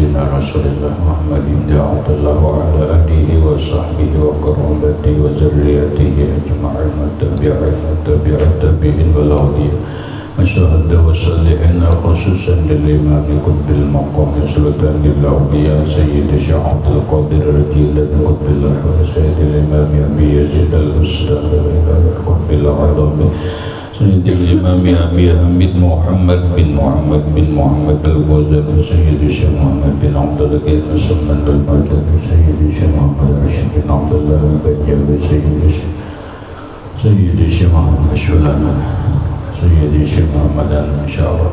سيدنا رسول الله محمد بن عبد الله وعلى آله وصحبه وقرابته وذريته أجمعين والتابعين والأولياء الشهداء والصالحين خصوصا للإمام قطب المقام سلطان الأولياء سيد الشيخ عبد القادر الجيلاني قطب الأحوال سيد الإمام أبي يزيد البستاني قطب الأعظم سيد الإمام أبي حميد محمد بن محمد الغزالي سيد الشيخ محمد بن عبد الغني مسلمان المرداني سيد الشيخ محمد رشيد بن عبد الله البنجاوي سيد الشيخ محمد الشلامة سيد الشيخ محمد المشاور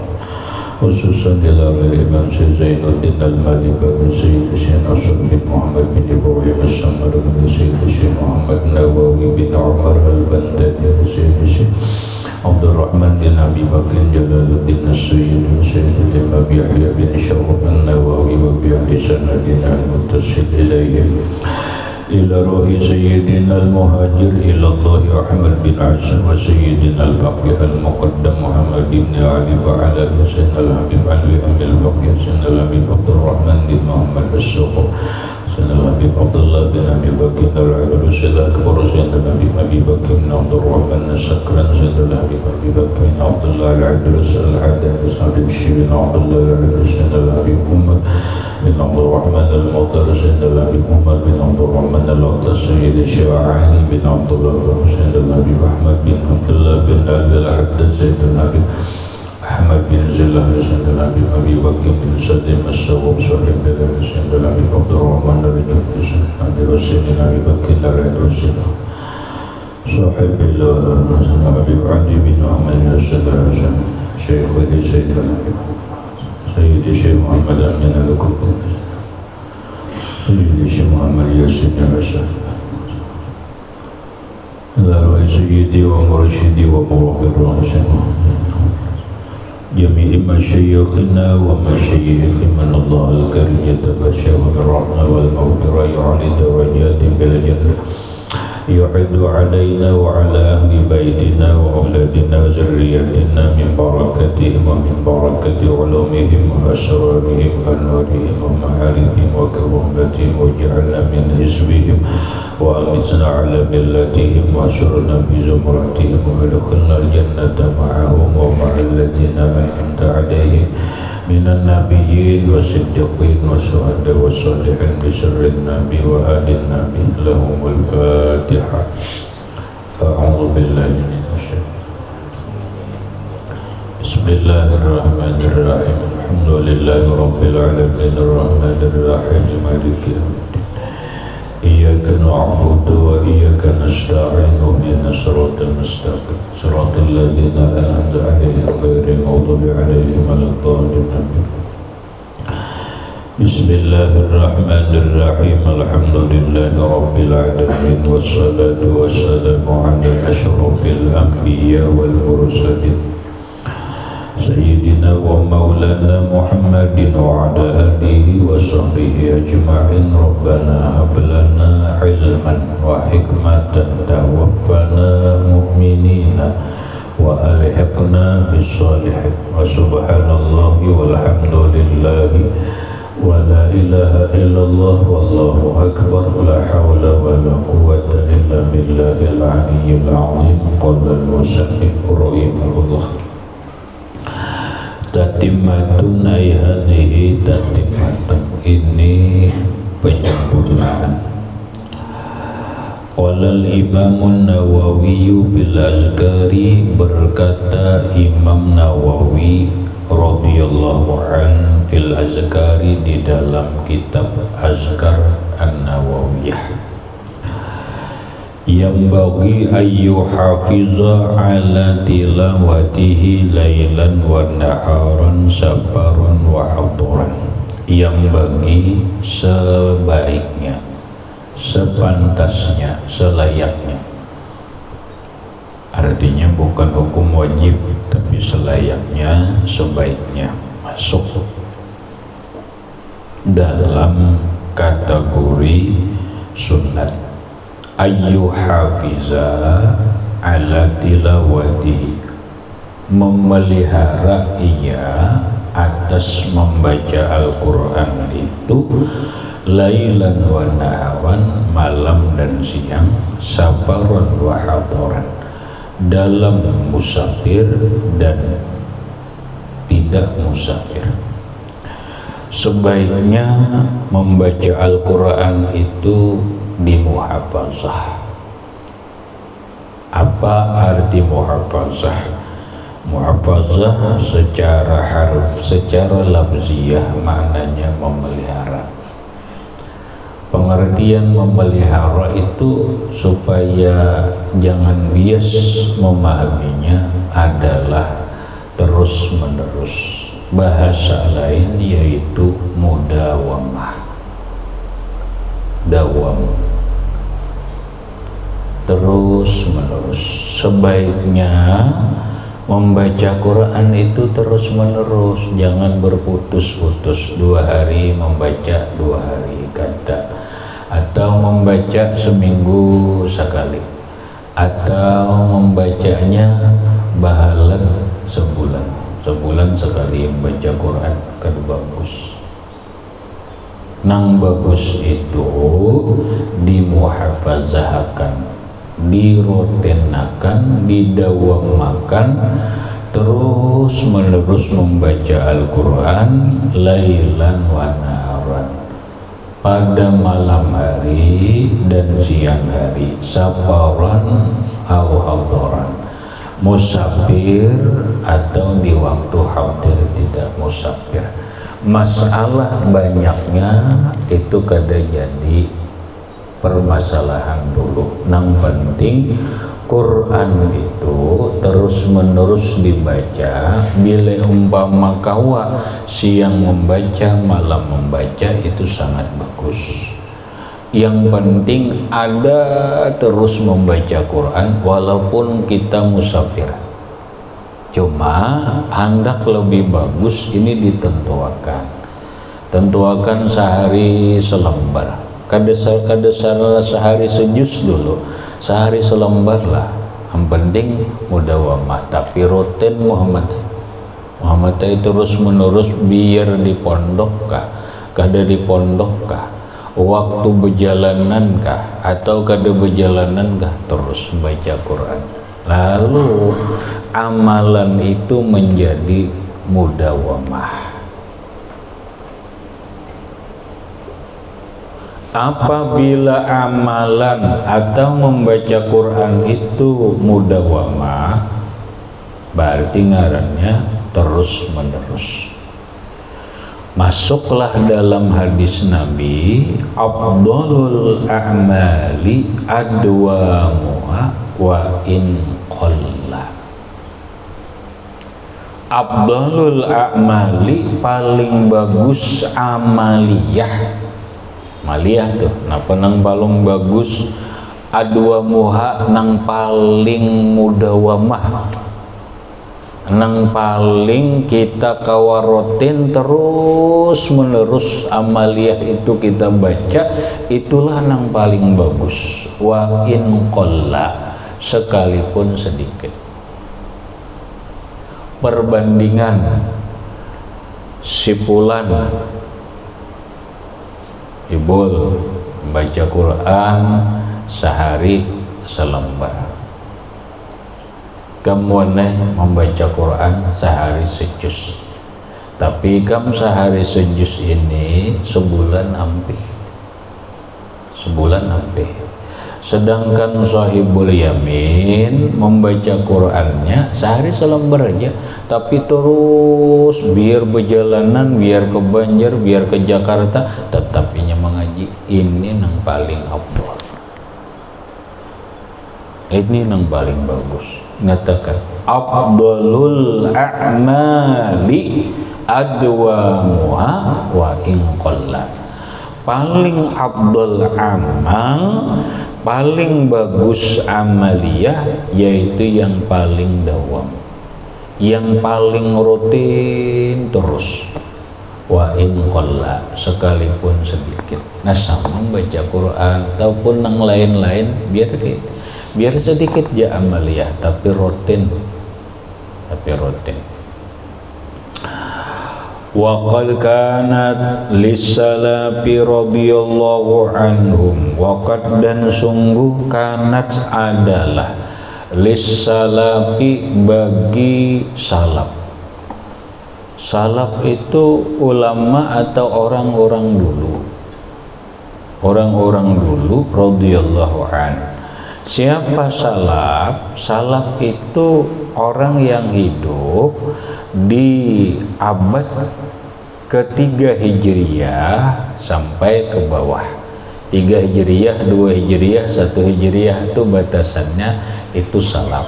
خصوصا إلى الإمام زين الدين المالك بن سيد الشيخ نصر بن محمد بن إبراهيم السمر بن سيد الشيخ محمد نووي بن عمر البنداني سيد الشيخ عبد الرحمن بن أبي بكر جلال الدين السيد سيد الإمام يحيى بن شرف النووي وبأهل سندنا المتصل إليه إلى روح سيدنا المهاجر إلى الله أحمد بن عيسى وسيدنا البقي المقدم محمد بن علي وعلى سيدنا الحبيب علي أمير البقي سيدنا الحبيب عبد الرحمن بن محمد السقر سيدنا الحبيب عبد الله بن أبي بكر العدل سيدنا الأكبر سيدنا الحبيب أبي بكر بن عبد الرحمن السكران سيدنا الحبيب أبي بكر بن عبد الله العدل سيدنا الحدث سيدنا الشيرين عبد الله العدل سيدنا الحبيب محمد بن عبد الرحمن المطر سيدنا الحبيب محمد بن عبد الرحمن الأقدس سيد الشيخ علي بن عبد الله سيدنا الحبيب أحمد بن عبد الله بن علي الحدث سيدنا الحبيب أحمد بن زله سيدنا الحبيب أبي بكر بن سليم السوق صاحب بلاد سيدنا الحبيب عبد الرحمن الرجل سيدنا أبي بكر الرجل صاحب بلاد سيدنا الحبيب علي بن محمد السيد شيخ سيدنا الحبيب سيد الشيخ محمد أمين الكوكب سيد الشيخ محمد ياسين الرشاد إلى سيدي ومرشدي ومربي الراشد جميع مشايخنا ومشايخ من الله الكريم يتبشر بالرحمة والمغفرة يعلي درجات بالجنة يعد علينا وعلى أهل بيتنا وأولادنا وذرياتنا من بركتهم ومن بركة علومهم وأسرارهم وأنوارهم ومعارفهم وكرامتهم واجعلنا من حزبهم وأمتنا على ملتهم وأشرنا بزمرتهم وأدخلنا الجنة معهم ومع الذين أنعمت عليهم من النبيين والصديقين والشهداء والصالحين بسر النبي وآل النبي لهم الفاتحة. أعوذ بالله من الشيطان. بسم الله الرحمن الرحيم. الحمد لله رب العالمين الرحمن الرحيم مالك يوم الدين. إياك نعبد وإياك نستعين اهدنا الصراط المستقيم صراط الذين أنعمت عليهم غير المغضوب عليهم ولا الضالين. بسم الله الرحمن الرحيم. الحمد لله رب العالمين والصلاة والسلام على أشرف الأنبياء والمرسلين سيدنا ومولانا محمد وعلى آله وصحبه أجمعين. ربنا هب لنا علما وحكمة توفنا مؤمنين وألحقنا بالصالحين. وسبحان الله والحمد لله ولا إله إلا الله والله أكبر لا حول ولا قوة إلا بالله العلي العظيم. قال المصنف رحمه الله tatimmatun ay hadhihi tatimmatun, ini penyempurnaan. Qala al-Imam Nawawi bil Azkari, berkata Imam Nawawi radhiyallahu an fil Azkari, di dalam kitab Azkar An-Nawawiyah, yang bagi ayu hafiza ala tilawatihi lailan wa naharan safaran wa hadaran, yang bagi sebaiknya, sepantasnya, selayaknya, artinya bukan hukum wajib tapi selayaknya, sebaiknya masuk dalam kategori sunat. Ayu hafiza ala tilawati, memelihara ia atas membaca Al-Quran itu lailan wa naharan, malam dan siang, safaran wa hadaran, dalam musafir dan tidak musafir. Sebaiknya membaca Al-Quran itu di muhafazah. Apa arti muhafazah? Muhafazah secara harf, secara lafziyah maknanya memelihara. Pengertian memelihara itu supaya jangan bias memahaminya adalah terus menerus. Bahasa lain yaitu mudawamah, dawam, terus menerus. Sebaiknya membaca Quran itu terus menerus, jangan berputus-putus, 2 hari membaca 2 hari kata, atau membaca seminggu sekali, atau membacanya bahalan sebulan sekali membaca Quran. Kan bagus. Nang bagus itu dimuhafazahkan, dirutinkan, didawamakan, terus menerus membaca Al-Quran lailan wa naharan, pada malam hari dan siang hari, safaran au hadaran, musafir atau di waktu hadir tidak musafir. Masalah banyaknya itu kada jadi permasalahan dulu. Nang penting Quran itu terus menerus dibaca. Bila umpama kawa siang membaca, malam membaca, itu sangat bagus. Yang penting ada terus membaca Quran walaupun kita musafir. Cuma hendak lebih bagus ini tentuakan sehari selembar. Kada sehari sejus dulu, sehari selembar lah. Yang penting mudawamah, tapi rutin Muhammad itu terus menerus, biar di pondok kah, kada di pondok kah, waktu berjalanan kah, atau kada berjalanan kah, terus baca Quran. Lalu amalan itu menjadi mudawamah. Apabila amalan atau membaca Quran itu mudawamah, berarti ngarannya terus menerus. Masuklah dalam hadis Nabi, afdhalul a'mali adwamuha wa in qalla. Afdhalul a'mali, paling bagus amaliyah. Maliyah tuh, napa nang paling bagus, adwamuha nang paling mudawamah, nang paling kita kawarotin terus menerus amaliyah itu kita baca, itulah nang paling bagus. Wa in qalla, sekalipun sedikit. Perbandingan si fulan Ibul membaca Quran sehari selembar, kamu membaca Quran sehari sejus, tapi kamu sehari sejus ini sebulan hampir. Sedangkan Sahibul Yamin membaca Qurannya sehari selembar aja, tapi terus biar berjalanan, biar ke Banjar, biar ke Jakarta, tetapinya mengaji. Ini yang paling afdal, ini yang paling bagus. Ngatakan afdalul a'mali adwamuha wa in qalla. Paling afdal amal, paling bagus amaliyah, yaitu yang paling dawam, yang paling rutin terus. Wa in qalla, sekalipun sedikit. Nah, sama baca Quran ataupun yang lain-lain, biar sedikit ya amaliyah, tapi rutin. Wa qad kanat lis-salafi radhiyallahu anhum, wa qad dan sungguh kanat adalah lis-salafi bagi salaf. Salaf itu ulama atau orang-orang dulu. Orang-orang dulu radhiyallahu an. Siapa salaf? Salaf itu orang yang hidup di abad ketiga Hijriyah sampai ke bawah. 3 Hijriyah, 2 Hijriyah, 1 Hijriyah itu batasannya, itu salaf.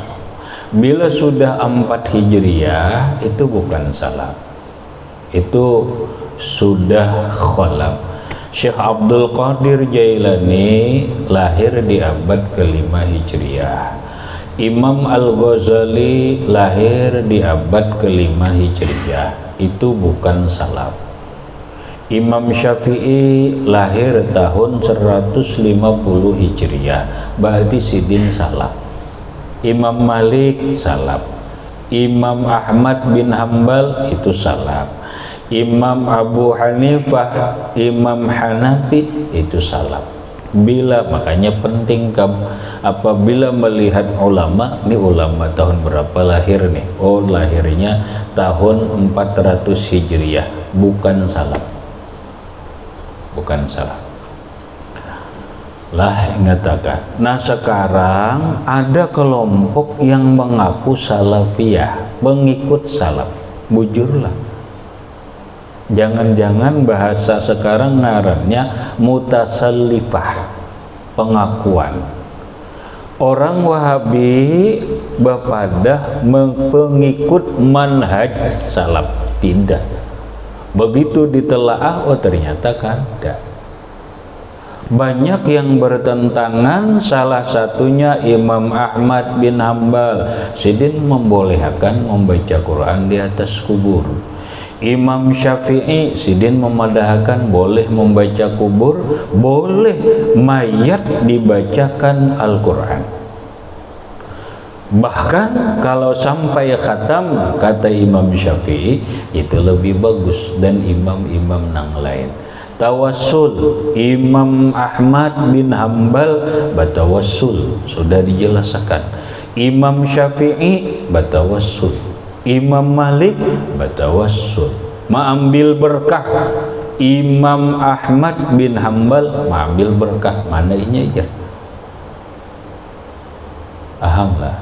Bila sudah 4 Hijriyah itu bukan salaf, itu sudah khalaf. Syekh Abdul Qadir Jailani lahir di abad ke-5 Hijriyah. Imam Al-Ghazali lahir di abad ke-5 Hijriyah, itu bukan salaf. Imam Syafi'i lahir tahun 150 Hijriyah, berarti sidin salaf. Imam Malik salaf. Imam Ahmad bin Hambal itu salaf. Imam Abu Hanifah, Imam Hanafi itu salaf. Bila, makanya penting apabila melihat ulama, ini ulama tahun berapa lahir nih? Oh, lahirnya tahun 400 Hijriyah, bukan salaf. Bukan salaf. Lah ingatakan. Nah sekarang ada kelompok yang mengaku salafiyah, mengikut salaf. Bujurlah. Jangan-jangan bahasa sekarang ngarannya mutasallifah, pengakuan. Orang Wahabi berpadah pengikut manhaj salaf. Tidak. Begitu ditelaah, oh ternyata kada. Banyak yang bertentangan, salah satunya Imam Ahmad bin Hambal. Sidin membolehkan membaca Quran di atas kubur. Imam Syafi'i, sidin memadahkan boleh membaca kubur, boleh mayat dibacakan Al-Quran. Bahkan kalau sampai khatam, kata Imam Syafi'i, itu lebih bagus dan imam-imam yang lain. Tawassul, Imam Ahmad bin Hambal batawassul, sudah dijelaskan. Imam Syafi'i batawassul, Imam Malik batawassul, mengambil berkah. Imam Ahmad bin Hambal mengambil berkah, mana ini aja. Pahamlah.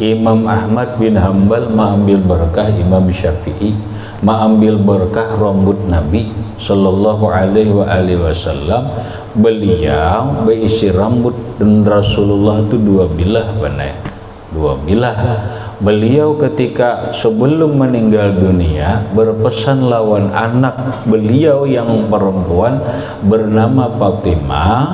Imam Ahmad bin Hambal mengambil berkah, Imam Syafi'i mengambil berkah rambut Nabi sallallahu alaihi wasallam. Beliau berisi rambut dan Rasulullah itu 2 bilah panai. 2 bilah. Beliau ketika sebelum meninggal dunia berpesan lawan anak beliau yang perempuan bernama Fatimah,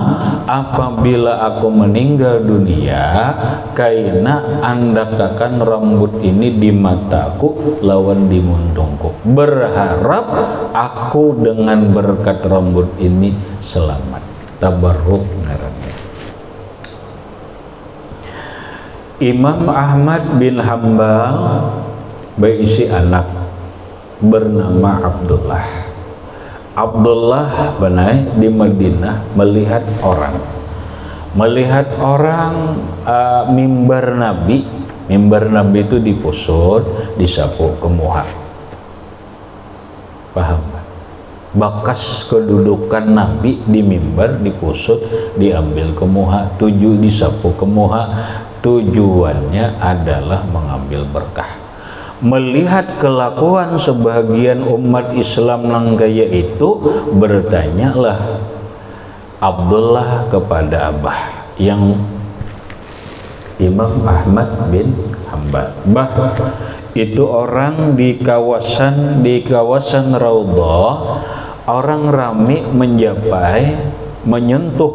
apabila aku meninggal dunia, kaina andakakan rambut ini di mataku lawan di muntungku, berharap aku dengan berkat rambut ini selamat. Tabarruk ngarannya. Imam Ahmad bin Hambal berisi anak bernama Abdullah. Abdullah benai di Madinah melihat orang mimbar Nabi. Mimbar Nabi itu dipusut, disapu ke muha. Paham? Bakas kedudukan Nabi di mimbar dipusut, diambil ke muha, disapu ke muha. Tujuannya adalah mengambil berkah. Melihat kelakuan sebagian umat Islam yang gaya itu, bertanyalah Abdullah kepada abah yang Imam Ahmad bin Hambal. Bah, itu orang di kawasan Raudhah, orang rame menyentuh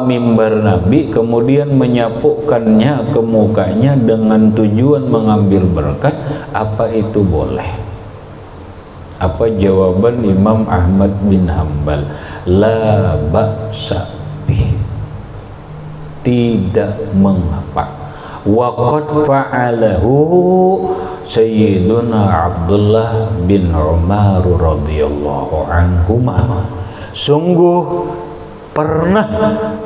mimbar Nabi, kemudian menyapukannya ke mukanya dengan tujuan mengambil berkat. Apa itu boleh? Apa jawaban Imam Ahmad bin Hambal? La ba'sa bih, tidak mengapa. Wa qad fa'alahu, Sayyiduna Abdullah bin Umar radhiyallahu anhuma sungguh pernah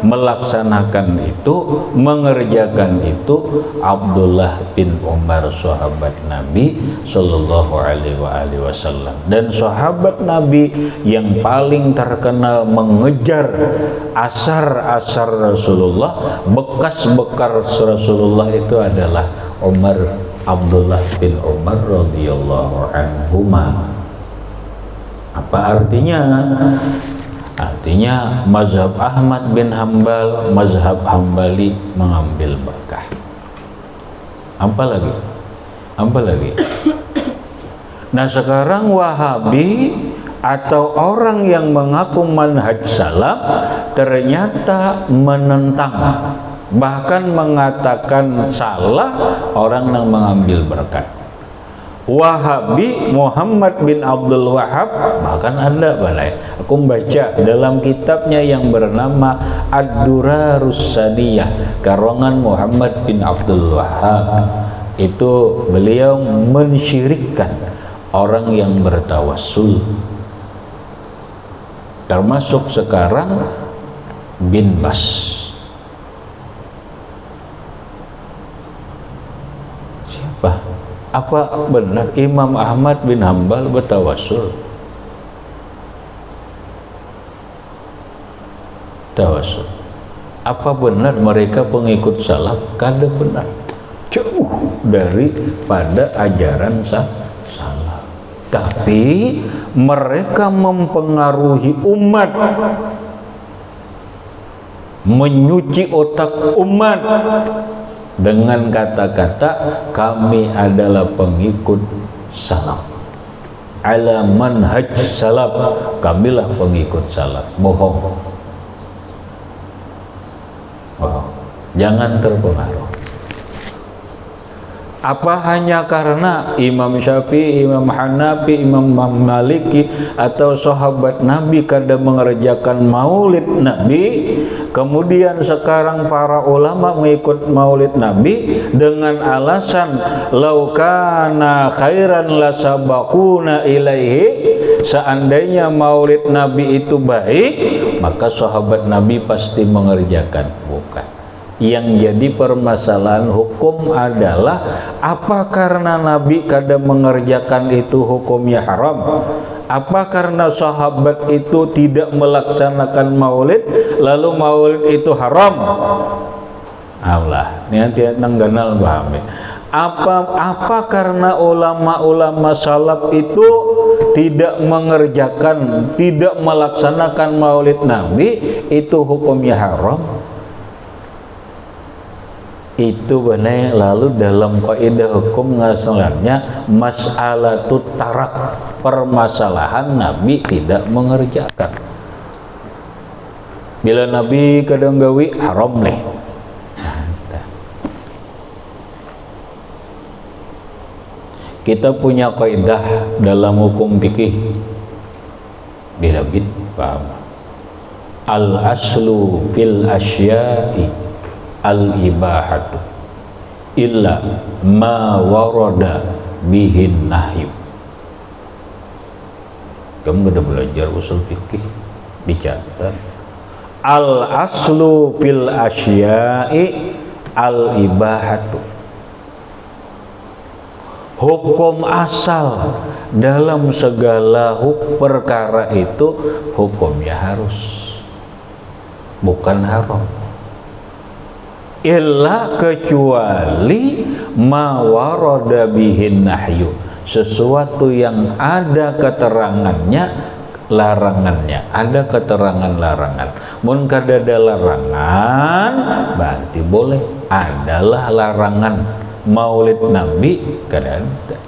melaksanakan itu, mengerjakan itu Abdullah bin Umar, sahabat Nabi Sallallahu Alaihi Wasallam, dan sahabat Nabi yang paling terkenal mengejar asar-asar Rasulullah, bekas-bekas Rasulullah itu adalah Abdullah bin Umar radhiyallahu anhuma. Apa artinya? Artinya mazhab Ahmad bin Hambal, mazhab Hambali mengambil berkah. Apa lagi? Apa lagi? Nah sekarang Wahabi atau orang yang mengaku manhaj salaf ternyata menentang, bahkan mengatakan salah orang yang mengambil berkat. Wahabi Muhammad bin Abdul Wahab, bahkan ada balai, aku membaca dalam kitabnya yang bernama Ad-Durarus Sadiyah karangan Muhammad bin Abdul Wahab, itu beliau mensyirikkan orang yang bertawassul, termasuk sekarang bin Bas. Siapa? Apa benar Imam Ahmad bin Hambal bertawassul? Tawassul. Apa benar mereka pengikut salaf? Kada benar. Jauh daripada ajaran salaf. Tapi mereka mempengaruhi umat, menyuci otak umat dengan kata-kata kami adalah pengikut salaf, ala manhaj salaf, kamilah pengikut salaf. Bohong. Jangan terpengaruh. Apa hanya karena Imam Syafi'i, Imam Hanafi, Imam Maliki atau sahabat Nabi kadang mengerjakan maulid Nabi, kemudian sekarang para ulama mengikut maulid Nabi dengan alasan laukana khairan lasabaquna ilaihi, seandainya maulid Nabi itu baik maka sahabat Nabi pasti mengerjakan. Bukan. Yang jadi permasalahan hukum adalah apa karena Nabi kadang mengerjakan itu hukumnya haram? Apa karena sahabat itu tidak melaksanakan maulid lalu maulid itu haram? Allah, nanti nangganal paham. Apa karena ulama-ulama salaf itu tidak mengerjakan, tidak melaksanakan maulid Nabi itu hukumnya haram? Itu benar. Lalu dalam kaidah hukum ngasalannya mas'alatut tarak, permasalahan Nabi tidak mengerjakan. Bila Nabi kadang gawi haram nih. Kita punya kaidah dalam hukum fikih di David, paham? Al aslu fil asya'i al-ibahatu illa ma warada bihin nahyu. Kamu udah belajar usul fikih, dicatat. Al-aslu fil asya'i al-ibahatu, hukum asal dalam segala perkara itu hukumnya harus, bukan haram. Illa kecuali ma warada bihin nahyu, sesuatu yang ada keterangannya larangannya, ada keterangan larangan. Mun kada ada larangan berarti boleh. Adalah larangan maulid Nabi kada ada.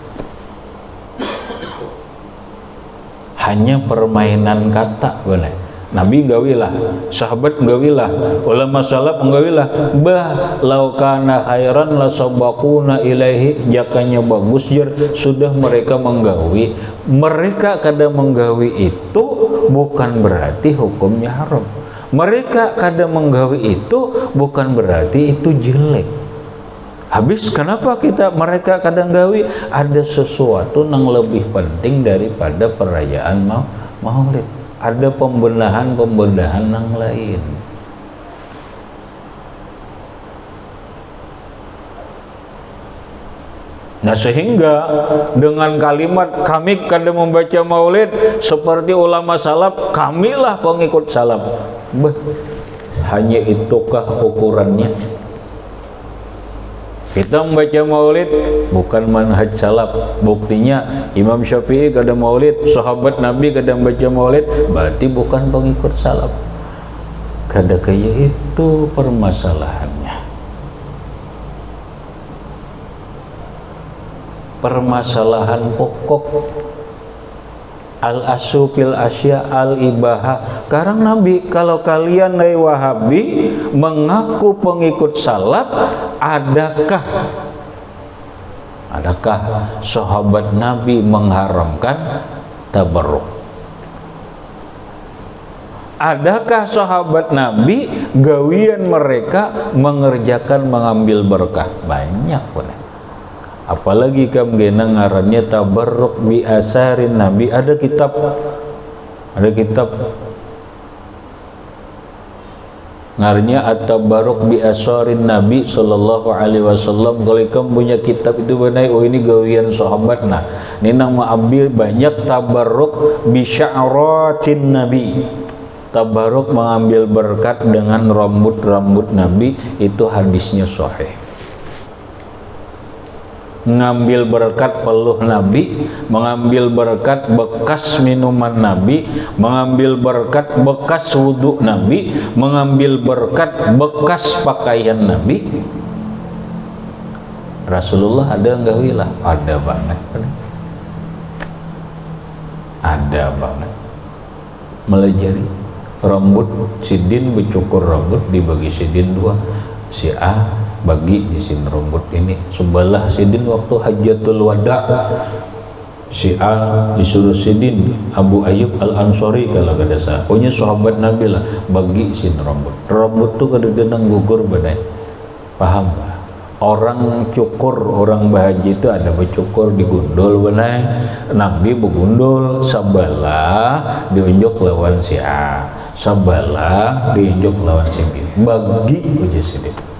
Hanya permainan kata boleh. Nabi gawilah, sahabat gawilah, ulama salaf gawilah. Bah laukana khairan la sabaquna ilaihi, jakanya bagus jer sudah mereka menggawi. Mereka kadang menggawi itu bukan berarti hukumnya haram. Mereka kadang menggawi itu bukan berarti itu jelek. Habis kenapa mereka kadang gawi ada sesuatu yang lebih penting daripada perayaan Maulid. Ada pembenahan yang lain. Nah, sehingga dengan kalimat kami kada membaca Maulid seperti ulama salaf, kamilah pengikut salaf. Hanya itukah ukurannya? Kita membaca Maulid bukan manhaj salaf. Buktinya Imam Syafi'i kada Maulid, sahabat Nabi kada membaca Maulid, berarti bukan pengikut salaf. Kada kaya itu permasalahannya. Permasalahan pokok al-asu fil asya al-ibaha. Karang Nabi, kalau kalian dari Wahabi mengaku pengikut salaf, adakah sahabat Nabi mengharamkan tabarruk? Adakah sahabat Nabi gawian mereka mengambil berkah? Banyak benar. Apalagi kamgena ngarannya tabarruk bi asarin Nabi. Ada kitab ngarannya at-tabarruk bi asarin Nabi sallallahu alaihi wasallam. Kalau kamu punya kitab itu benar, oh ini gawian sahabat. Nah, ini nama ambil banyak tabarruk bi sya'ratin Nabi. Tabarruk mengambil berkat dengan rambut-rambut Nabi, itu hadisnya sahih. Mengambil berkat peluh Nabi, mengambil berkat bekas minuman Nabi, mengambil berkat bekas wudhu Nabi, mengambil berkat bekas pakaian Nabi. Rasulullah ada enggak wilah? Ada banget. Ada banget. Melajari rambut sidin, bercukur rambut dibagi sidin dua. Si A bagi di sini rambut ini sebelah sidin waktu hajatul wada, si A disuruh sidin Abu Ayyub Al-Ansari kalau kada salah, pokoknya sahabat Nabi lah, bagi sini rambut tuh kadang-kadang gugur badai, paham? Orang cukur, orang bahaji itu ada bercukur digundul badai, Nabi begundul sabalah diunjuk lawan si A, sabalah diunjuk lawan si B, bagi aja sidin.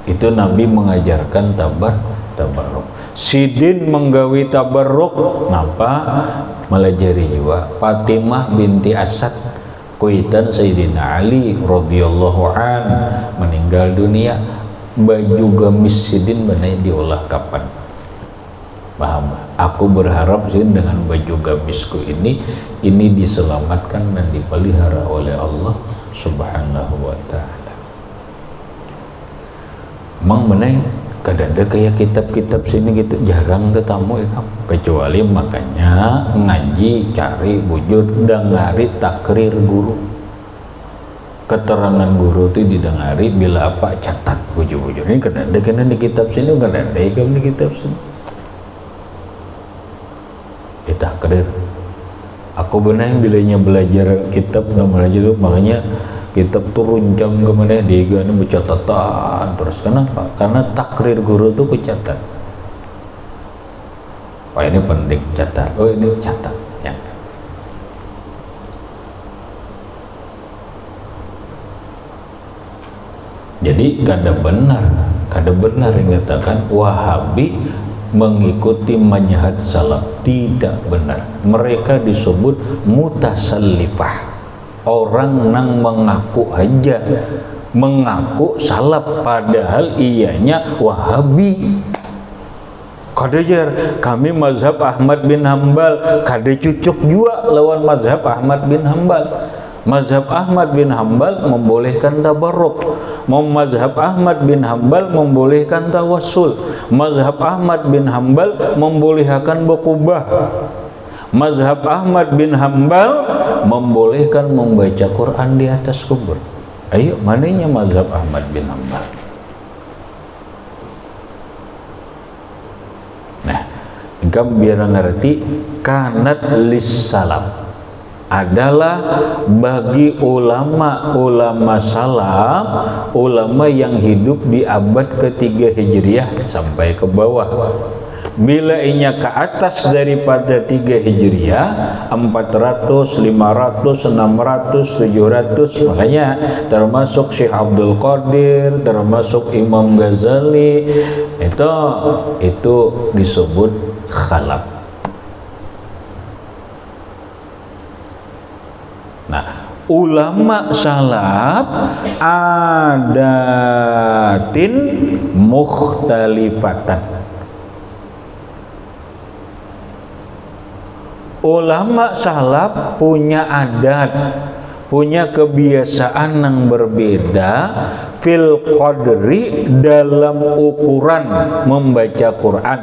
Itu Nabi mengajarkan tabarruk. Sidin menggawi tabarruk, napa? Melajari juga. Fatimah binti Asad, kuitan Sayyidina Ali radhiyallahu an meninggal dunia, baju gamis sidin benar diolah kapan? Paham? Aku berharap sih dengan baju gamisku ini diselamatkan dan dipelihara oleh Allah Subhanahu wa ta'ala. Mang meneng kadang ada kayak kitab-kitab sini gitu, jarang tetamu ya, kecuali makanya ngaji cari bujur dengari takrir guru, keterangan guru itu didengari, bila apa catat bujur-bujur. Ini kadang ada kena di kitab sini, kadang ada di kitab sini ditakrir. Aku benang bilanya belajar kitab namanya itu, makanya kitab tuh runcang kemana dia ini bercatatan terus. Kenapa? Karena takrir guru tuh kecatat. Wah ini penting catat. Oh ini catat ya. Jadi kada benar yang katakan Wahabi mengikuti manhaj salaf, tidak benar. Mereka disebut mutasallifah. Orang yang mengaku aja, mengaku salaf padahal ianya Wahabi. Kadejar kami mazhab Ahmad bin Hambal, kade cucuk juga lawan mazhab Ahmad bin Hambal. Mazhab Ahmad bin Hambal membolehkan tabarruk, mazhab Ahmad bin Hambal membolehkan tawassul, mazhab Ahmad bin Hambal membolehkan berkubah, mazhab Ahmad bin Hambal membolehkan membaca Quran di atas kubur. Ayo, mananya mazhab Ahmad bin Hambal? Nah, engkau biar ngerti kanat lis salaf. adalah bagi ulama salaf, ulama yang hidup di abad ketiga Hijriah sampai ke bawah. Bila inya ke atas daripada 3 Hijriah, 400, 500, 600, 700, makanya termasuk Syekh Abdul Qadir, termasuk Imam Ghazali, itu disebut khalaf. Nah, ulama salaf adatin mukhtalifatan. Ulama salaf punya adat, punya kebiasaan yang berbeda fil qadri dalam ukuran membaca Quran,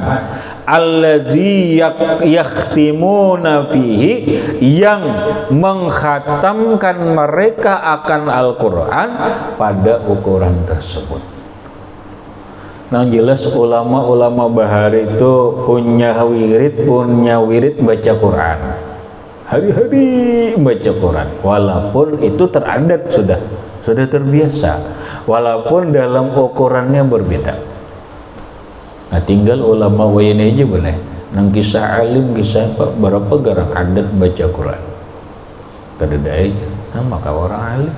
alladzi yakhtimuna fihi, yang mengkhatamkan mereka akan Al-Quran pada ukuran tersebut. Nah, jelas ulama-ulama bahari itu punya wirid baca Quran, hari-hari baca Quran, walaupun itu teradat, sudah terbiasa, walaupun dalam ukurannya berbeda. Nah, tinggal ulama wayne aja boleh nang kisah alim, kisah berapa garang adat baca Quran terada aja, nah maka orang alim.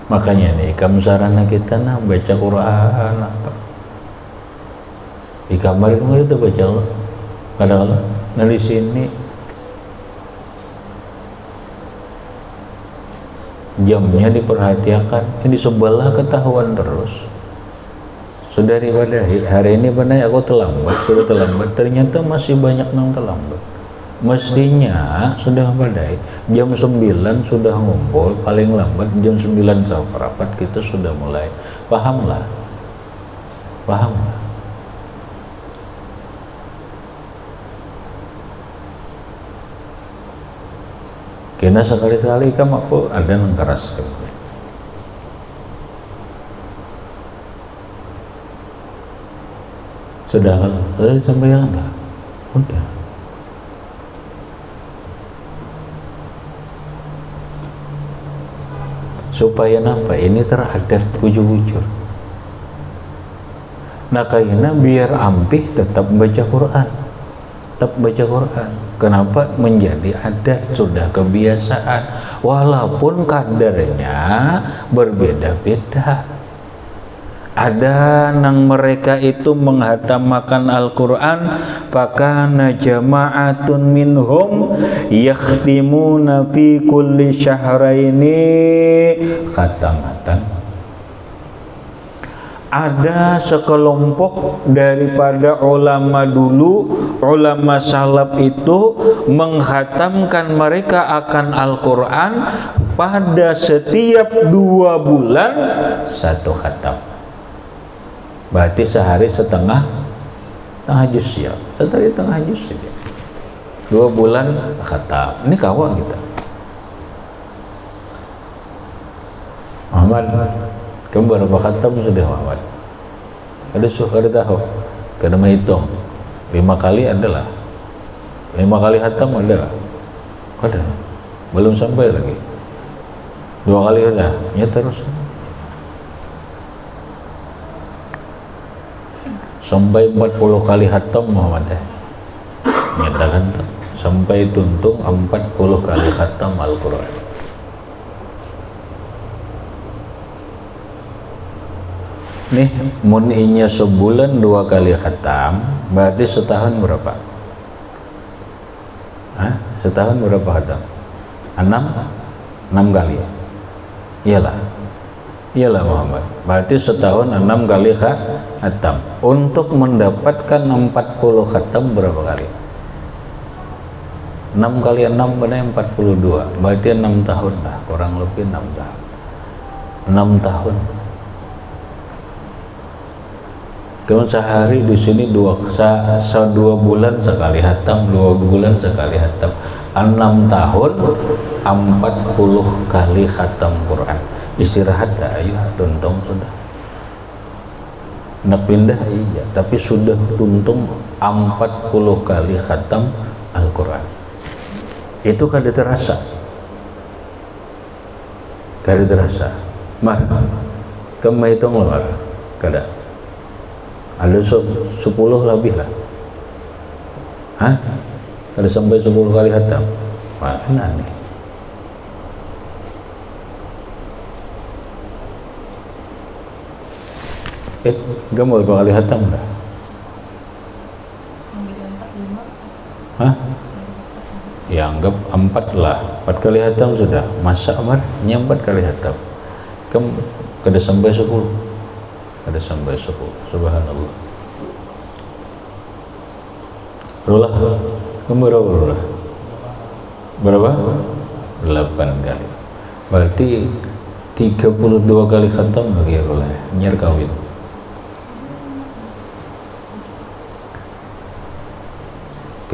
Makanya nih kamu sarana kita nah baca Quran apa di kamar itu baca Allah kadang-kadang. Nah di sini jamnya diperhatikan, ini sebelah ketahuan terus. Sudah daripada hari ini benar aku sudah terlambat, ternyata masih banyak yang terlambat. Mestinya sudah badai jam 9 sudah ngumpul, paling lambat jam 9 rapat kita sudah mulai. Pahamlah. Kena sekali-sekali kamu aku ada yang keras kamu. Sudah disampaikan enggak? Udah. Supaya nampak ini teradat bujur-bujur. Nah kayaknya biar ampih tetap baca Quran. Kenapa? Menjadi adat, sudah kebiasaan, walaupun kadarnya berbeda-beda. Ada nang mereka itu menghatamakan Al-Quran, fakana jama'atun minhum yakhtimuna fi kulli syahraini khatamatan. Ada sekelompok daripada ulama dulu, ulama salaf itu menghatamkan mereka akan Al-Quran pada setiap 2 bulan 1 khatam. Berarti sehari setengah juz ya, setengah juz saja. 2 bulan khatam. Ini kawan kita. Muhammad, kamu berapa khatam sudah Muhammad? Ada tahu? Karena menghitung 5 kali adalah 5 kali khatam ada. Belum sampai lagi. 2 kali udah, ya terus. Sampai 40 kali khatam Muhammad nyatakan sampai tuntung 40 kali khatam Al-Quran. Nih muninya sebulan 2 kali khatam, berarti setahun berapa? Setahun berapa khatam? 6 kali. Iyalah Muhammad. Berarti setahun 6 kali khatam. Untuk mendapatkan 40 khatam berapa kali? 6 kali 6 benar 42. Berarti 6 tahun lah, kurang lebih 6 tahun. 6 tahun. Kemudian sehari di sini 2 bulan sekali khatam, 2 bulan sekali khatam. 6 tahun 40 kali khatam Quran. Istirahat dah, ayo tuntung sudah. Nak pindah iya, tapi sudah tuntung 40 kali khatam Al-Quran. Itu kada terasa. Kada terasa. Mar, kamu hitung loh, Mar. Kada. Ada 10 lebih lah. Hah? Ada sampai 10 kali khatam. Mana nih? Kamu berapa kali khatam dah? Hah? Ya anggap 4 lah, 4 kali khatam sudah. Masa Mar? 4 kali khatam. Kamu kada sampai 10. Kada sampai 10. Subhanallah. Rulah. Kamu berapa rulah? Berapa? 8 kali. Berarti 32 kali khatam bagi rulah. Nyer kawin.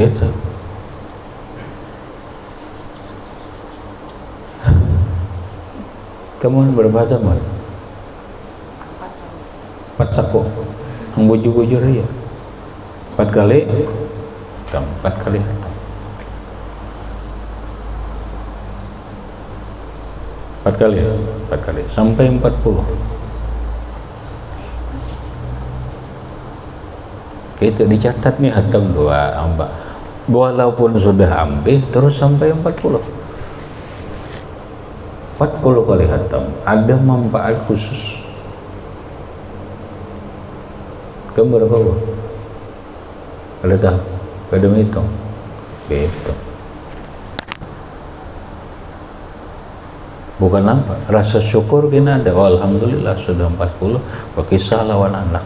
Gitu. Kamu berapa zaman? 4 saku. Ang bujur-bujur ya. 4 kali. 4 kali. 4 kali ya? 4 kali. Sampai 40. Itu dicatat nih hatam 2 amba. Walaupun sudah ambil terus sampai 40 kali hatam. Ada manfaat khusus. Kamu berapa bu? Ada tahu? Ada menghitung? Gitu. Bukan apa? Rasa syukur kena ada. Oh, alhamdulillah sudah 40. Berkisah lawan anak.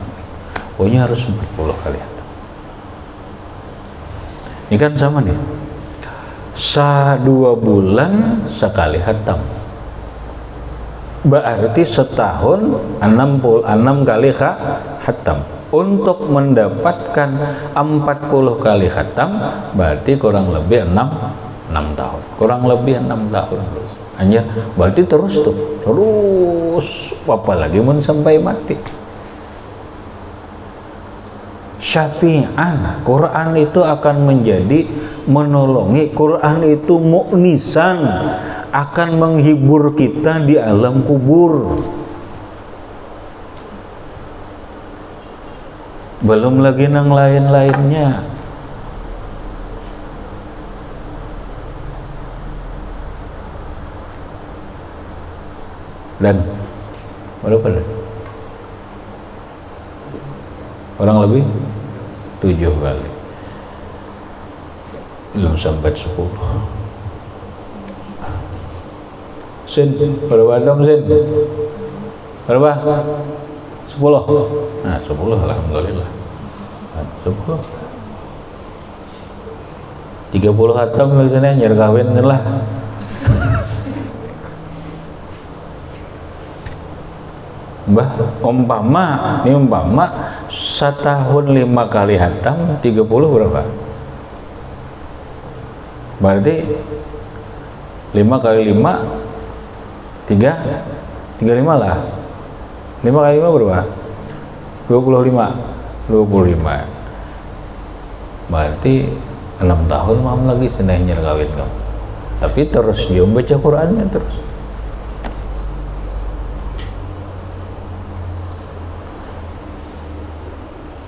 Pokoknya harus 40 kali hatam. Ini kan sama nih. 2 bulan sekali hatam. Berarti setahun 66 kali hatam. Untuk mendapatkan 40 kali hatam berarti kurang lebih 6 tahun. Kurang lebih 6 tahun. Hanya berarti terus tuh. Terus apalagi mun sampai mati. Syafi'an, Quran itu akan menjadi menolongi, Quran itu mu'nisan, akan menghibur kita di alam kubur. Belum lagi yang lain-lainnya. Dan berapa? Orang lebih 7 kali. Belum sampai 10. Sin, berapa dong Sin? Berapa? 10. Nah, 10 alhamdulillah. 10. 30 khatam lagi sana nyar kawin lah. Mbah, umpama setahun 5 kali hatam 30 berapa? Berarti 5 kali 5 35 lah. 5 kali 5 berapa? 25. Berarti 6 tahun mam lagi senehnya kawin kamu. Tapi terus dia baca Qurannya terus.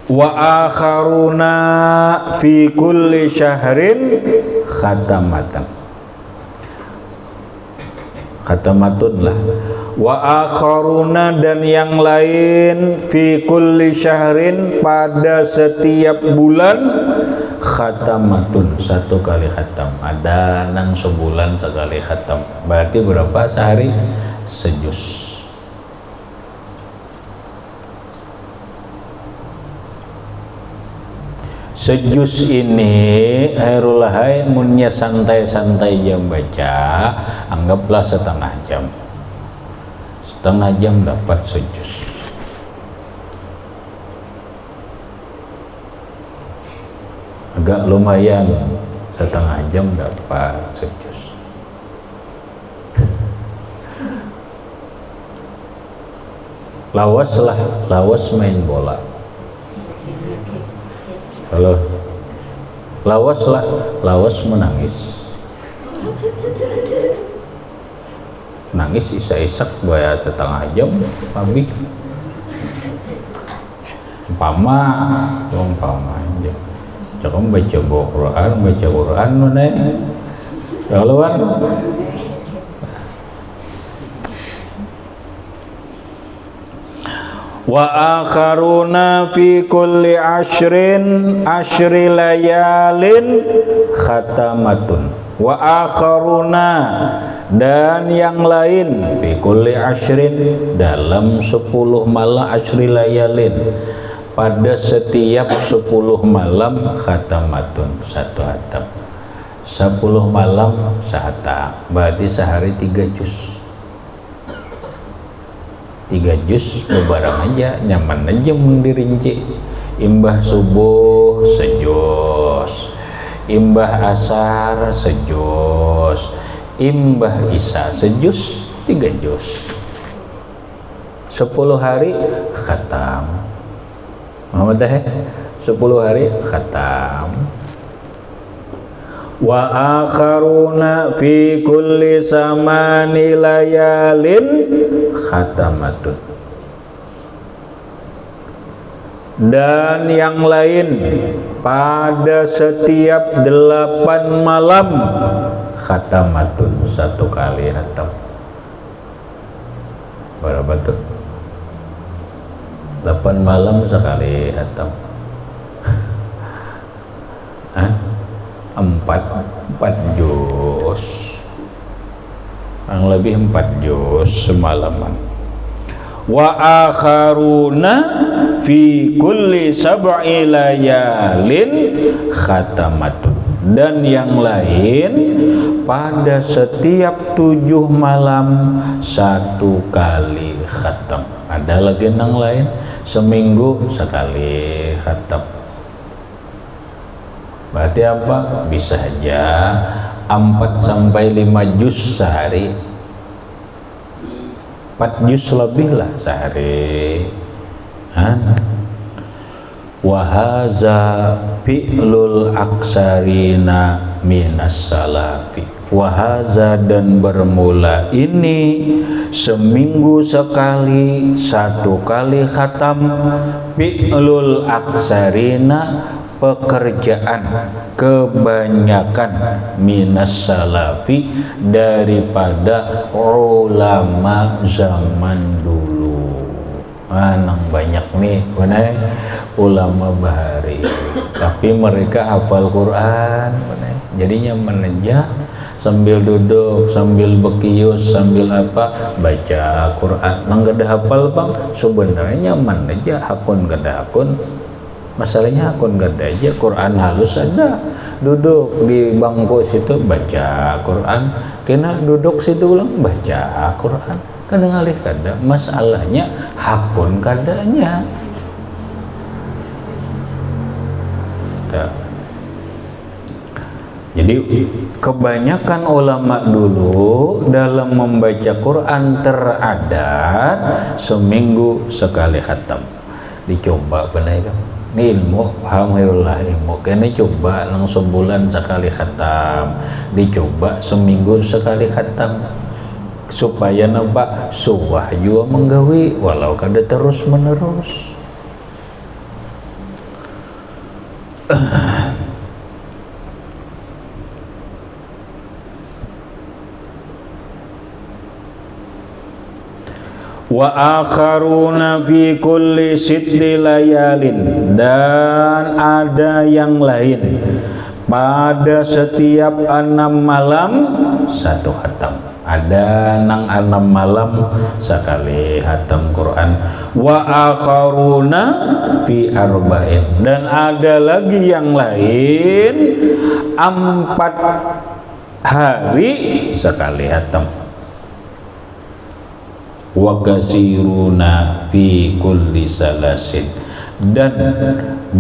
Wa akharuna fi kulli syahrin khatamatun lah. Wa akharuna dan yang lain fi kulli syahrin pada setiap bulan khatamatun 1 kali khatam. Ada nang sebulan sekali khatam. Berarti berapa sehari? Sejuz. Sejuz ini airulahai munnya santai-santai jam baca, anggaplah setengah jam. Setengah jam dapat sejuz. Agak lumayan, setengah jam dapat sejuz. lawas main bola. Halo, lawas menangis. Nangis isak-isak baya tetangah jam pabrik. Umpama aja. Jangan baca Quran mana? Kalau wa akharuna fi kulli ashri layalin khatamatun wa akharuna dan yang lain fi kulli ashrin dalam 10 malam ashri layalin pada setiap 10 malam khatamatun satu hatam 10 malam sehatam berarti sehari 3 juz 3 juz bebarang aja nyaman aja mendirinci imbah subuh sejuz imbah asar sejuz imbah isya sejuz 3 juz 10 hari khatam Muhammad dah 10 hari khatam wa akharuna fi kulli samani layalin khatamatun dan yang lain pada setiap 8 malam khatamatun satu kali khatam. Berapa tuh? 8 malam sekali khatam. Empat juz yang lebih 4 juz semalaman wa akharuna fi kulli sab'i layalin khatamatun dan yang lain pada setiap 7 malam satu kali khatam. Ada lagi yang lain seminggu sekali khatam. Berarti apa? Bisa aja 4 sampai 5 juz sehari 4 juz lebih lah sehari. Wa haza fi'lul aksarina minas salafi wa haza dan bermula ini seminggu sekali satu kali khatam fi'lul aksarina pekerjaan kebanyakan minas salafi daripada ulama zaman dulu. Nang banyak nih ulama bahari tapi mereka hafal Quran jadinya menejak sambil duduk sambil bekius sambil apa baca Quran nang gada hafal bang sebenarnya nyaman aja hakun gada hakun. Masalahnya akun gak ada aja Quran halus ada duduk di bangku situ baca Quran kena duduk situ ulang baca Quran kadang alih kada masalahnya hakun kadanya jadi kebanyakan ulama dulu dalam membaca Quran teradat seminggu sekali khatam dicoba benar kan ini ilmu, alhamdulillah ilmu kini coba langsung bulan sekali khatam dicoba seminggu sekali khatam supaya nampak suwah juga menggawi walau kada terus menerus. Wa akharuna fi kulli sitti layalin dan ada yang lain pada setiap 6 malam satu khatam. Ada nang 6 malam sekali khatam Quran. Wa akharuna fi arba'in dan ada lagi yang lain 4 hari sekali khatam. Wa kasiruna fi kulli salasin dan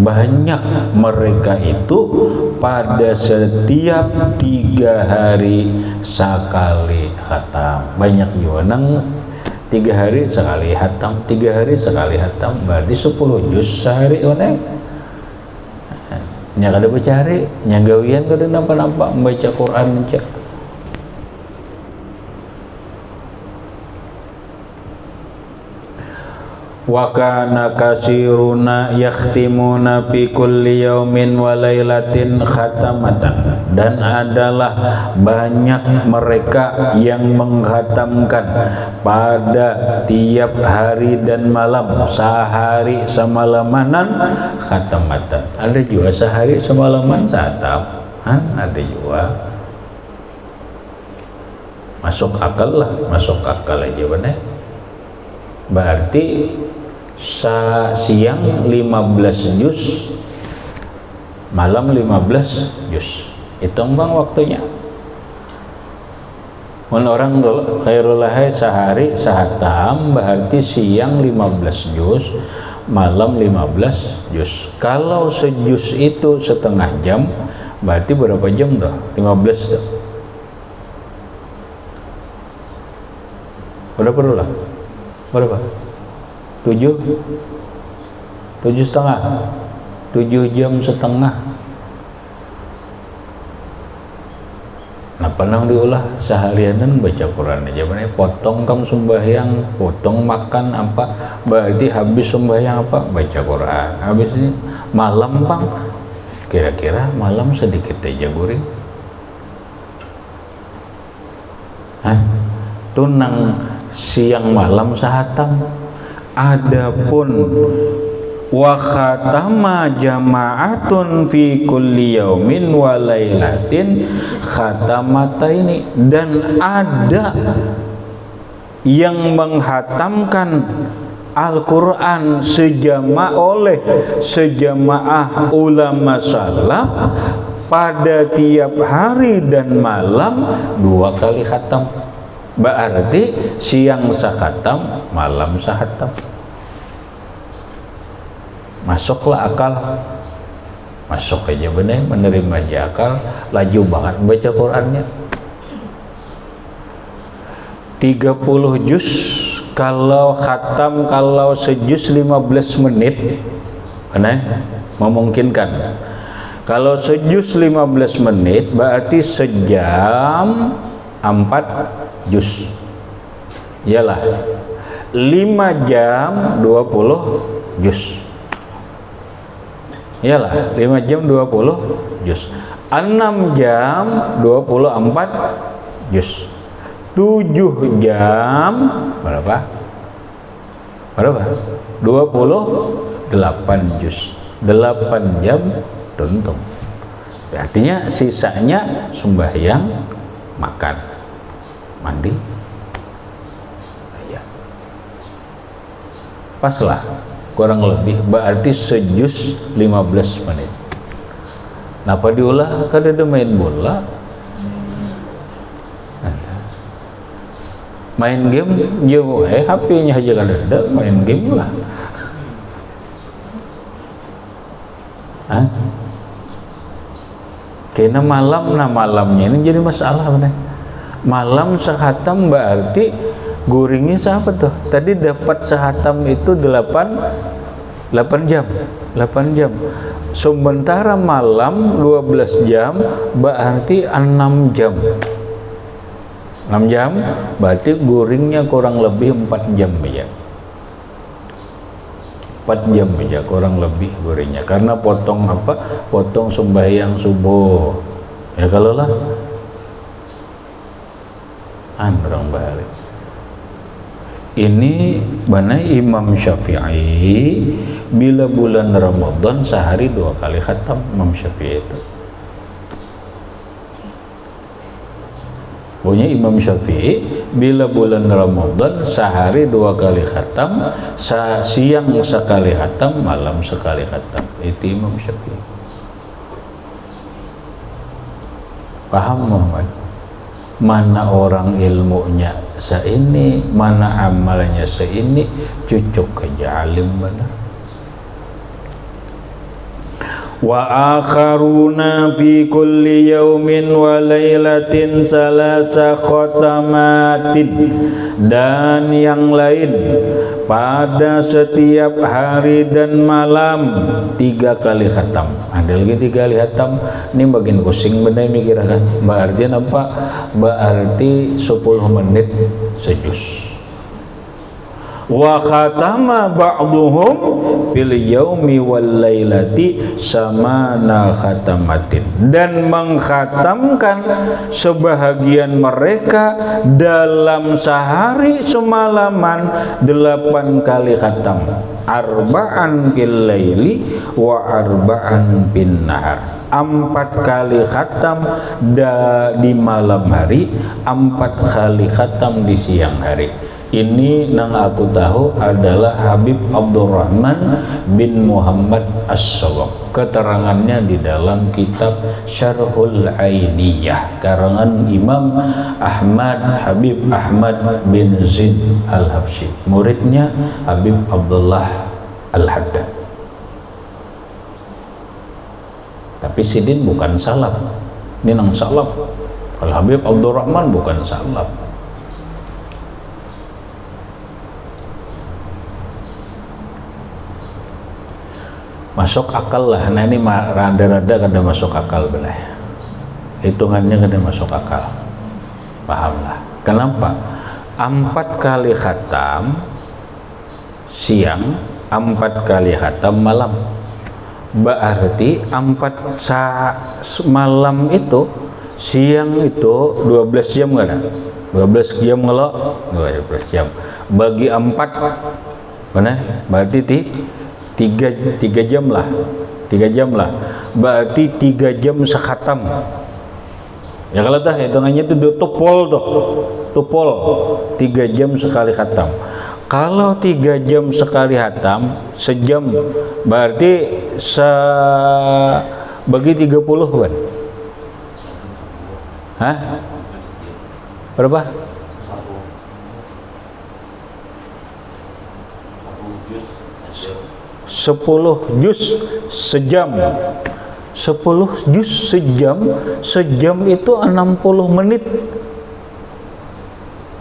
banyak mereka itu pada setiap 3 hari sekali khatam. Banyak juga nang 3 hari sekali hatam, 3 hari sekali hatam, berarti 10 juz sehari oneng. Nya kada bacari, nya gawian kada napa-napa membaca Quran cak. Wa kana kasiruna yakhtimuna fi kulli yaumin wa lailatin khatamatan, dan adalah banyak mereka yang menghatamkan pada tiap hari dan malam, sehari semalamanan khatamatan. Ada juga sehari semalaman khatam, ada juga. Masuk akal lah, masuk akal aja benar. Berarti siang 15 juz, malam 15 juz. Hitung bang waktunya. Mun orang khairullah sehari sahatam, berarti siang 15 juz, malam 15 juz. Kalau sejuz itu setengah jam, berarti berapa jam dah? 15 dah. Berapa dulu lah? Berapa? 7 setengah, 7 jam setengah. Nah panang diulah seharianan baca Quran aja, mana potong kamu sembahyang, potong makan apa, berarti habis sembahyang apa, baca Quran. Habis ini malam bang, kira-kira malam sedikit aja guring. Tunang siang malam sahatam. Adapun wa khatama jama'atun fi kulli yaumin wa lailatin khatamataini, dan ada yang menghatamkan Al-Quran sejamaah ulama salaf pada tiap hari dan malam 2 kali khatam. Berarti siang sakhatam, malam sakhatam. Masuklah akal, masuk aja bener, menerima aja akal, laju banget baca Qurannya. 30 juz kalau khatam, kalau sejuz 15 menit, mana memungkinkan. Kalau sejuz 15 menit berarti sejam 4 juz. Iyalah 5 jam 20 juz. Iyalah 5 jam 20 juz. 6 jam 24 juz. 7 jam berapa? 28 juz. 8 jam tuntung. Artinya sisanya sembahyang, makan, mandi, ya. Paslah kurang lebih berarti sejuz 15 menit. Napa diulah kada ada main bola, main game jauh HP-nya aja kada ada, main game lah. Kena malamnya ini jadi masalah benar. Malam sakhatam berarti guringnya siapa tuh? Tadi dapat sakhatam itu 8 jam. Sementara malam 12 jam berarti 6 jam. 6 jam berarti guringnya kurang lebih 4 jam aja. 4 jam aja kurang lebih guringnya, karena potong apa? Potong sembahyang subuh. Ya kalau lah orang balik. Ini mana Imam Syafi'i bila bulan Ramadan sehari 2 kali khatam. Imam Syafi'i itu punya Imam Syafi'i bila bulan Ramadan sehari 2 kali khatam, siang sekali khatam, malam sekali khatam. Itu Imam Syafi'i. Paham Muhammad? Mana orang ilmunya seini, mana amalnya seini, cucuk aja alim benar. wa akharuna fi kulli yaumin wa lailatin salasa khatamatin, dan yang lain pada setiap hari dan malam 3 kali khatam. Ada lagi 3 kali khatam. Ini bagian pusing bener mikir kan. Berarti apa? Berarti 10 menit sejuz. Wa khatama ba'duhum fil yaumi wal lailati samana khatamatin, dan mengkhatamkan sebahagian mereka dalam sehari semalaman 8 kali khatam, arba'an fil laili wa arba'an bin nahar, 4 kali khatam di malam hari, 4 kali khatam di siang hari. Ini yang aku tahu adalah Habib Abdurrahman bin Muhammad As-Sawab. Keterangannya di dalam kitab Syarhul Ainiyah karangan Imam Ahmad Habib Ahmad bin Zaid Al-Habsyi, muridnya Habib Abdullah Al-Haddad. Tapi Sidin bukan salaf, ini nang salaf. Kalau Habib Abdurrahman bukan salaf. Masuk akal lah. Nah ini rada-rada kada masuk akal benar. Hitungannya kada masuk akal. Paham lah. Kenapa? 4 kali khatam siang, 4 kali khatam malam. Berarti 4 malam itu, siang itu 12 jam kan? 12 jam ngelok, 12 jam. Bagi 4 mana? Berarti 3 jam lah. 3 jam lah. Berarti 3 jam sekhatam. Ya kalau dah hitungannya itu tupol tuh. Tupol 3 jam sekali khatam. Kalau 3 jam sekali khatam, sejam berarti bagi 30 kan? Hah? Berapa? 10 juz sejam. 10 juz sejam. Sejam itu 60 menit.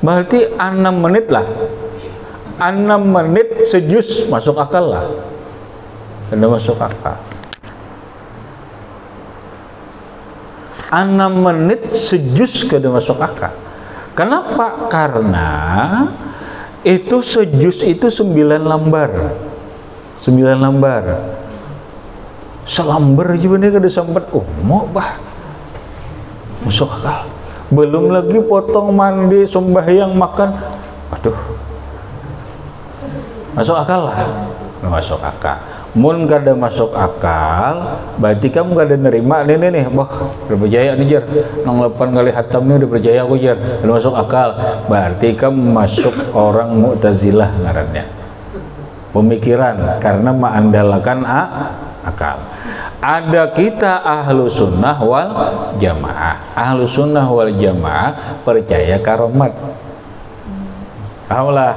Berarti 6 menit lah. 6 menit sejuz, masuk akal lah. Ada masuk akal. 6 menit sejuz kada masuk akal. Kenapa? Karena itu sejuz itu 9 lembar. 9 lembar. Selambar aja bener kada sampai. Oh, mau bah. Masuk akal. Belum lagi potong mandi, sembahyang, makan. Aduh. Masuk akal lah. Masuk akal. Mun kada masuk akal, berarti kamu kada nerima nih, bah, udah percaya nih jar, nang 8 kali hatam nih udah percaya aku jar, udah masuk akal, berarti kamu masuk orang Mu'tazilah ngarannya, pemikiran, karena mengandalkan akal. Ada kita ahlu sunnah wal jamaah. Ahlu sunnah wal jamaah percaya karomat. Alah.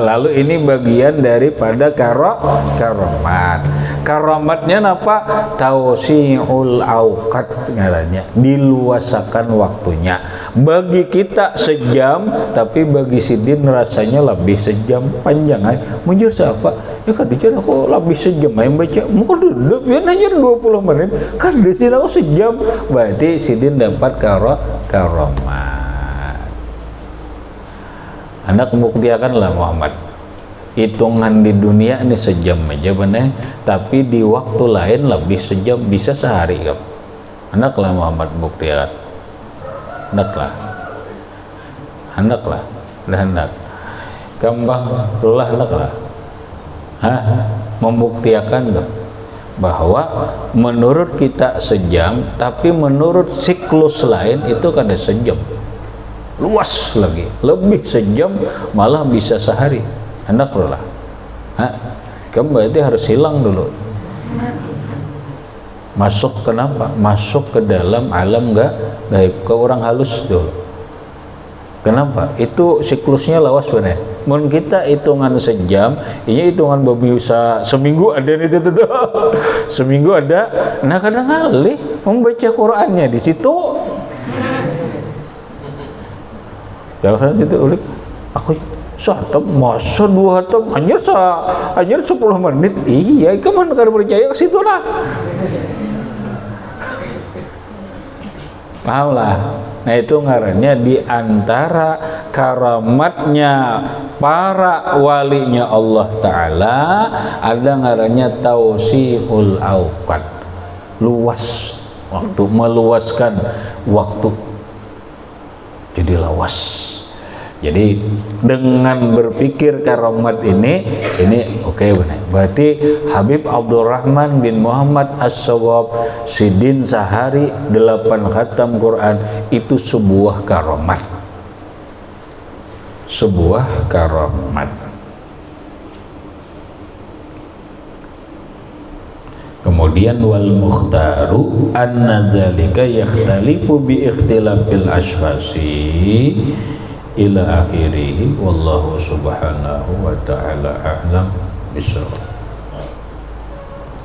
Lalu ini bagian daripada karomat. Karomatnya apa? Tausi'ul auqat ngarannya, diluasakan waktunya. Bagi kita sejam, tapi bagi Sidin rasanya lebih sejam panjangan. Mujur siapa? Ya kan dijar aku lebih sejam main baca. Mungkin duduk ya nanya 20 menit. Kan di sini aku sejam. Berarti Sidin dapat karomat. Anda kembuktiakanlah Muhammad, hitungan di dunia ini sejam aja bener, tapi di waktu lain lebih sejam, bisa sehari kan. Hendaklah Muhammad buktikan, hendaklah, udah hendak kembang lulah hendaklah membuktikan tuh bahwa menurut kita sejam, tapi menurut siklus lain itu kada sejam, luas lagi, lebih sejam, malah bisa sehari. Hendak lah. Kamu berarti harus hilang dulu. Masuk kenapa? Masuk ke dalam alam gaib, ke orang halus dulu. Kenapa? Itu siklusnya lawas bener. mun kita hitungan sejam, ini hitungan babi bisa seminggu ada itu tuh. Seminggu ada. Nah kadang kali membaca Qur'annya di situ. Jangan situ ulik. Aku satu masa 2 hatam hanya 10 menit. Iya, kamu kan percaya ke situ lah. Paham lah. Nah itu ngarannya di antara karamatnya para walinya Allah Ta'ala ada ngarannya tausihul awqat, luas waktu, meluaskan waktu jadi lawas. Jadi dengan berpikir karamat ini oke, benar. Berarti Habib Abdurrahman bin Muhammad As-Shawwab Sidin sehari 8 khatam Quran itu sebuah karamat. Sebuah karamat. Kemudian wal mukhtaru anna dzalika yakhtalifu bi ikhtilafil ashkhasi ila akhirih wallahu subhanahu wa ta'ala a'lam bishawab.